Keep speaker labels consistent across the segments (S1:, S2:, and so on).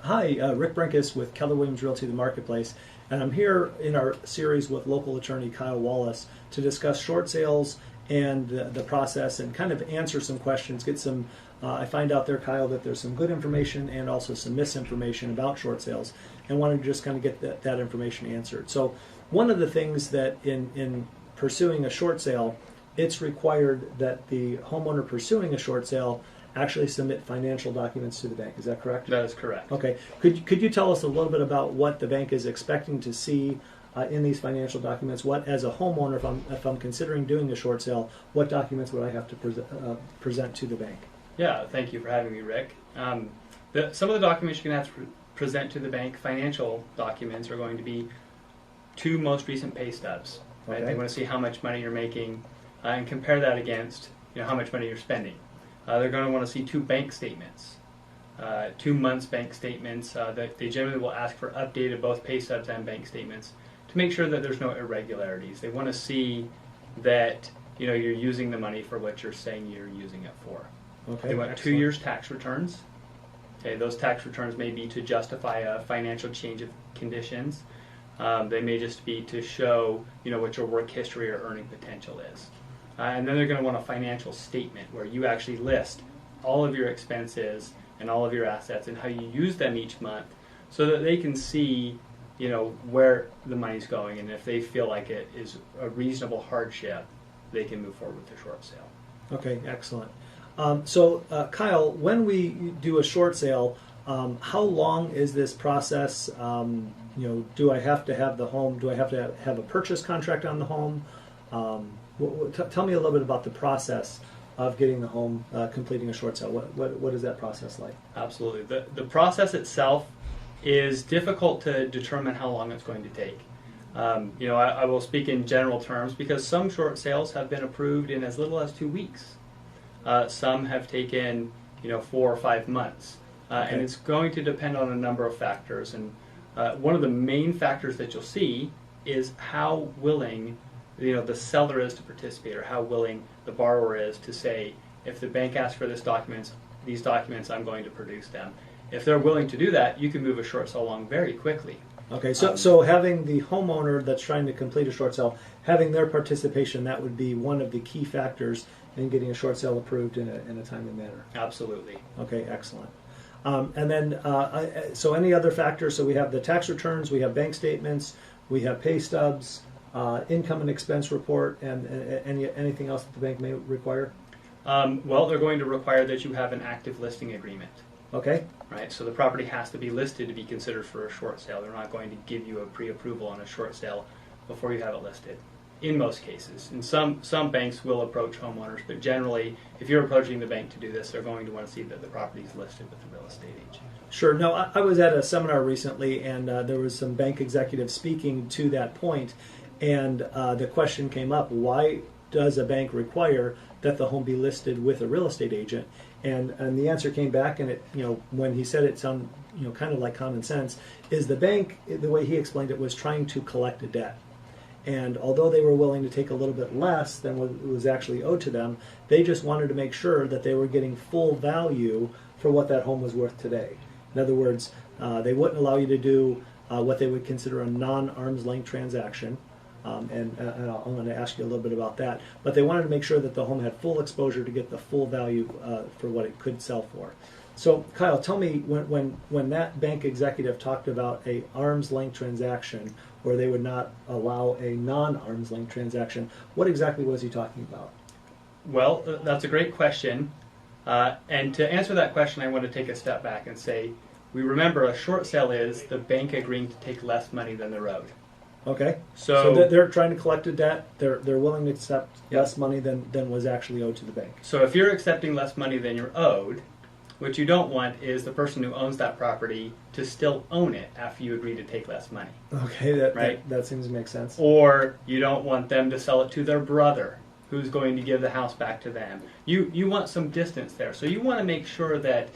S1: Hi, Rick Brinkus with Keller Williams Realty The Marketplace, and I'm here in our series with local attorney Kyle Wallace to discuss short sales and the process and kind of answer some questions, get some, I find out there, Kyle, that there's some good information and also some misinformation about short sales, and wanted to just kind of get that information answered. So one of the things that in pursuing a short sale, it's required that the homeowner pursuing a short sale actually submit financial documents to the bank. Is that correct?
S2: That is correct.
S1: Okay. Could you tell us a little bit about what the bank is expecting to see in these financial documents? What, as a homeowner, if I'm considering doing a short sale, what documents would I have to present to the bank?
S2: Yeah, thank you for having me, Rick. Some of the documents you're going to have to present to the bank, financial documents, are going to be 2 most recent pay stubs. Right?
S1: Okay.
S2: They want to see how much money you're making and compare that against how much money you're spending. They're going to want to see 2 bank statements, 2 months bank statements. That they generally will ask for updated both pay stubs and bank statements to make sure that there's no irregularities. They want to see that you're using the money for what you're saying you're using it for.
S1: Okay.
S2: They want
S1: Excellent.
S2: 2 years tax returns. Okay, those tax returns may be to justify a financial change of conditions. They may just be to show what your work history or earning potential is. And then they're going to want a financial statement where you actually list all of your expenses and all of your assets and how you use them each month, so that they can see where the money's going, and if they feel like it is a reasonable hardship, they can move forward with the short sale.
S1: Okay, excellent. So Kyle, when we do a short sale, how long is this process? Do I have to have the home? Do I have to have a purchase contract on the home? Tell me a little bit about the process of getting the home, completing a short sale. What is that process like?
S2: Absolutely. The process itself is difficult to determine how long it's going to take. I will speak in general terms because some short sales have been approved in as little as 2 weeks. Some have taken 4 or 5 months.
S1: Okay.
S2: And it's going to depend on a number of factors. And one of the main factors that you'll see is how willing the seller is to participate, or how willing the borrower is to say, if the bank asks for these documents, I'm going to produce them. If they're willing to do that, you can move a short sale along very quickly.
S1: Okay, so having the homeowner that's trying to complete a short sale, having their participation, that would be one of the key factors in getting a short sale approved in a timely manner.
S2: Absolutely.
S1: Okay, excellent. And then, so any other factors? So we have the tax returns, we have bank statements, we have pay stubs, income and expense report, and anything else that the bank may require?
S2: Well, they're going to require that you have an active listing agreement.
S1: Okay.
S2: Right, so the property has to be listed to be considered for a short sale. They're not going to give you a pre-approval on a short sale before you have it listed, in most cases. And some banks will approach homeowners, but generally, if you're approaching the bank to do this, they're going to want to see that the property is listed with the real estate agent.
S1: Sure. No, I was at a seminar recently, and there was some bank executives speaking to that point, and the question came up: why does a bank require that the home be listed with a real estate agent? And the answer came back, and it when he said it sounded kind of like common sense. Is the bank, the way he explained it, was trying to collect a debt, and although they were willing to take a little bit less than what was actually owed to them, they just wanted to make sure that they were getting full value for what that home was worth today. In other words, they wouldn't allow you to do what they would consider a non-arm's length transaction. And I'm going to ask you a little bit about that. But they wanted to make sure that the home had full exposure to get the full value for what it could sell for. So, Kyle, tell me, when that bank executive talked about a arm's length transaction, where they would not allow a non-arm's length transaction, what exactly was he talking about?
S2: Well, that's a great question. And to answer that question, I want to take a step back and say, we remember a short sale is the bank agreeing to take less money than they're owed.
S1: Okay.
S2: So
S1: they're trying to collect a debt. They're willing to accept less money than was actually owed to the bank.
S2: So if you're accepting less money than you're owed, what you don't want is the person who owns that property to still own it after you agree to take less money.
S1: Okay, that seems to make sense.
S2: Or you don't want them to sell it to their brother, who's going to give the house back to them. You want some distance there. So you want to make sure that,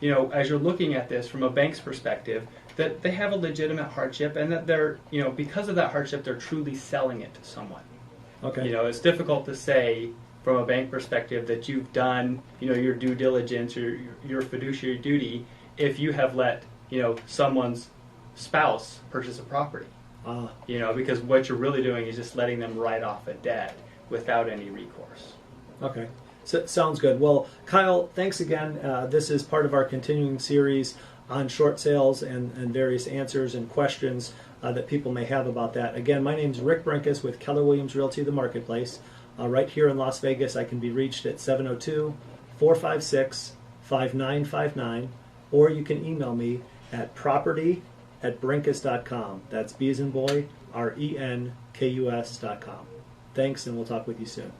S2: as you're looking at this from a bank's perspective, that they have a legitimate hardship, and that they're, because of that hardship, they're truly selling it to someone.
S1: Okay.
S2: It's difficult to say from a bank perspective that you've done, your due diligence or your fiduciary duty if you have let, someone's spouse purchase a property.
S1: Ah,
S2: Because what you're really doing is just letting them write off a debt without any recourse.
S1: okay. So, sounds good. Well, Kyle, thanks again. This is part of our continuing series on short sales and various answers and questions that people may have about that. Again, my name is Rick Brinkus with Keller Williams Realty, the Marketplace. Right here in Las Vegas, I can be reached at 702-456-5959, or you can email me at property@brinkus.com. That's B as in boy, RENKUS.com. Thanks, and we'll talk with you soon.